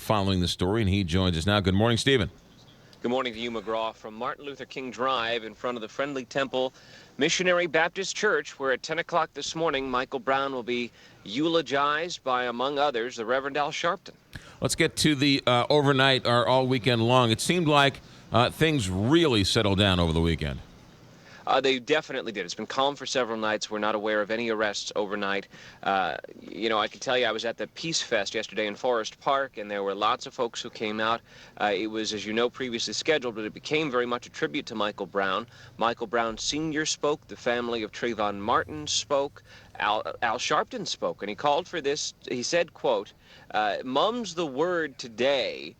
following the story, and he joins us now. Good morning, Stephen. Good morning to you, McGraw, from Martin Luther King Drive in front of the Friendly Temple Missionary Baptist Church, where at 10 o'clock this morning, Michael Brown will be eulogized by, among others, the Reverend Al Sharpton. Let's get to the overnight or all weekend long. It seemed like things really settled down over the weekend. They definitely did. It's been calm for several nights. We're not aware of any arrests overnight. I can tell you I was at the Peace Fest yesterday in Forest Park, and there were lots of folks who came out. It was, as you know, previously scheduled, but it became very much a tribute to Michael Brown. Michael Brown Sr. spoke. The family of Trayvon Martin spoke. Al Sharpton spoke, and he called for this. He said, quote, "Mum's the word today,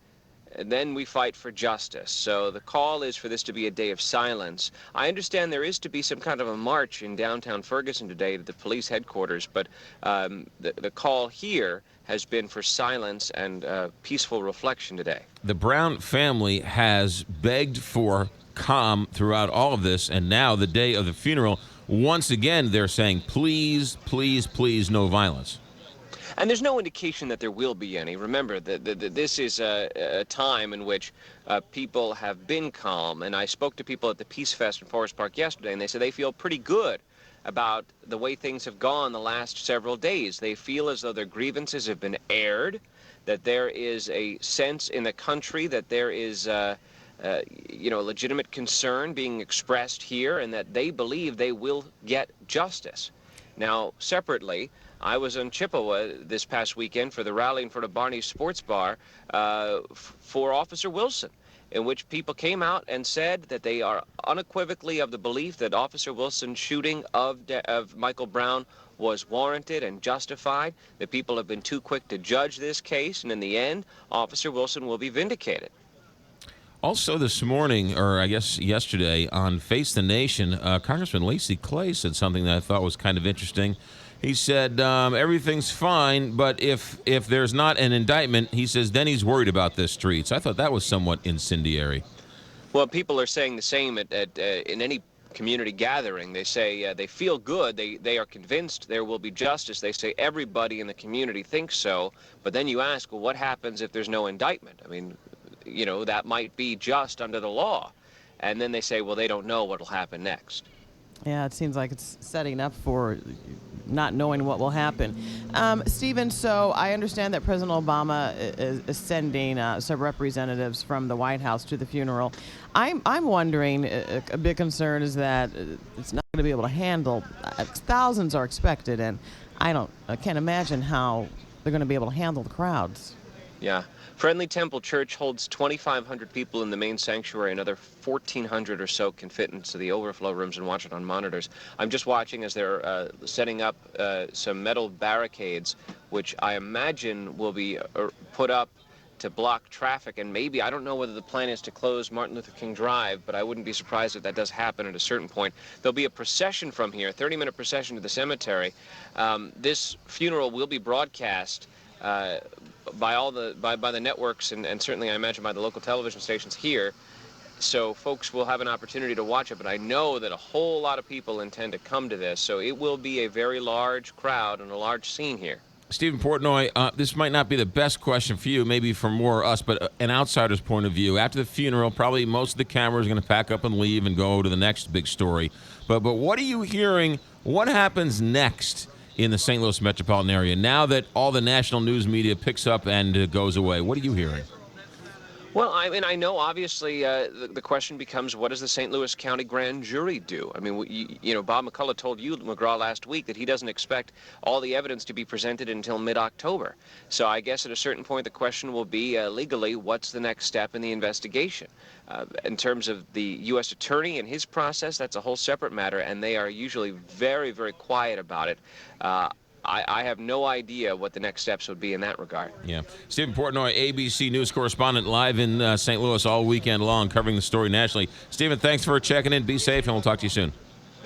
and then we fight for justice." So the call is for this to be a day of silence. I understand there is to be some kind of a march in downtown Ferguson today to the police headquarters, but the call here has been for silence and peaceful reflection today. The Brown family has begged for calm throughout all of this, and now the day of the funeral, once again, they're saying, please, please, please, no violence. And there's no indication that there will be any. Remember, this is a time in which people have been calm. And I spoke to people at the Peace Fest in Forest Park yesterday, and they said they feel pretty good about the way things have gone the last several days. They feel as though their grievances have been aired, that there is a sense in the country that there is legitimate concern being expressed here, and that they believe they will get justice. Now, separately, I was in Chippewa this past weekend for the rally in front of Barney's Sports Bar for Officer Wilson, in which people came out and said that they are unequivocally of the belief that Officer Wilson's shooting of Michael Brown was warranted and justified, that people have been too quick to judge this case, and in the end, Officer Wilson will be vindicated. Also this morning, or I guess yesterday, on Face the Nation, Congressman Lacy Clay said something that I thought was kind of interesting. He said everything's fine, but if there's not an indictment, he says, then he's worried about the streets. I thought that was somewhat incendiary. Well, people are saying the same in any community gathering. They say they feel good. They are convinced there will be justice. They say everybody in the community thinks so. But then you ask, well, what happens if there's no indictment? I mean, that might be just under the law. And then they say, well, they don't know what will happen next. Yeah, it seems like it's setting up for not knowing what will happen. Stephen, so I understand that President Obama is sending some representatives from the White House to the funeral. I'm wondering, a big concern is that it's not going to be able to handle, thousands are expected, and I can't imagine how they're going to be able to handle the crowds. Yeah. Friendly Temple Church holds 2,500 people in the main sanctuary. Another 1,400 or so can fit into the overflow rooms and watch it on monitors. I'm just watching as they're setting up some metal barricades, which I imagine will be put up to block traffic. And maybe, I don't know whether the plan is to close Martin Luther King Drive, but I wouldn't be surprised if that does happen at a certain point. There'll be a procession from here, a 30-minute procession to the cemetery. This funeral will be broadcast by the networks and certainly I imagine by the local television stations here, so folks will have an opportunity to watch it. But I know that a whole lot of people intend to come to this, so it will be a very large crowd and a large scene here. Stephen Portnoy, this might not be the best question for you, maybe for more us, but an outsider's point of view. After the funeral, probably most of the cameras are going to pack up and leave and go to the next big story. But what are you hearing? What happens next in the St. Louis metropolitan area now that all the national news media picks up and goes away? What are you hearing? Well, I mean, I know obviously the question becomes, what does the St. Louis County grand jury do? I mean, Bob McCullough told you, McGraw, last week that he doesn't expect all the evidence to be presented until mid-October. So I guess at a certain point the question will be legally, what's the next step in the investigation? In terms of the U.S. attorney and his process, that's a whole separate matter, and they are usually very, very quiet about it. I have no idea what the next steps would be in that regard. Yeah. Stephen Portnoy, ABC News correspondent, live in St. Louis all weekend long, covering the story nationally. Stephen, thanks for checking in. Be safe, and we'll talk to you soon.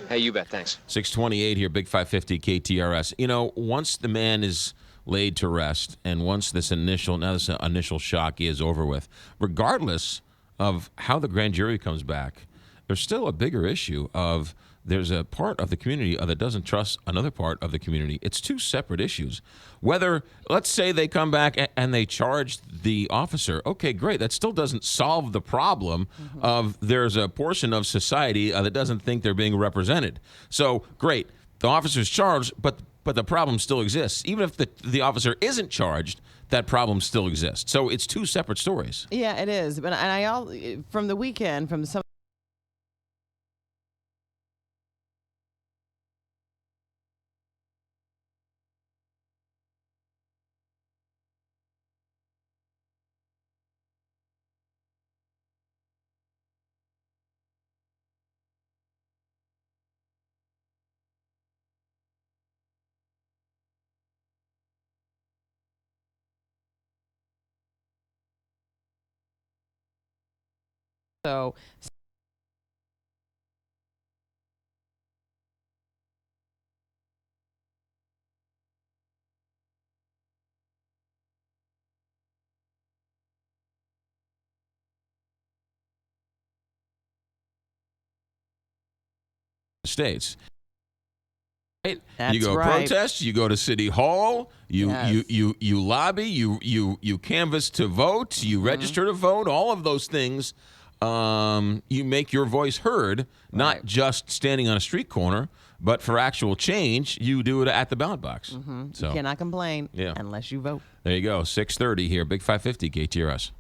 Hey, you bet. Thanks. 628 here, Big 550 KTRS. Once the man is laid to rest, and once this initial shock is over with, regardless of how the grand jury comes back, there's still a bigger issue of there's a part of the community that doesn't trust another part of the community. It's two separate issues. Whether, let's say they come back and they charge the officer, okay, great. That still doesn't solve the problem of there's a portion of society that doesn't think they're being represented. So, great. The officer's charged, but the problem still exists. Even if the officer isn't charged, that problem still exists. So it's two separate stories. Yeah, it is. But from the weekend, from some so States. Right? That's you go right. protest, you go to City Hall, you Yes. you lobby, you canvass to vote, you register to vote, all of those things. You make your voice heard, not Right. just standing on a street corner, but for actual change, you do it at the ballot box. So you cannot complain Yeah. unless you vote. there you go, 6:30 here, Big 550 KTRS.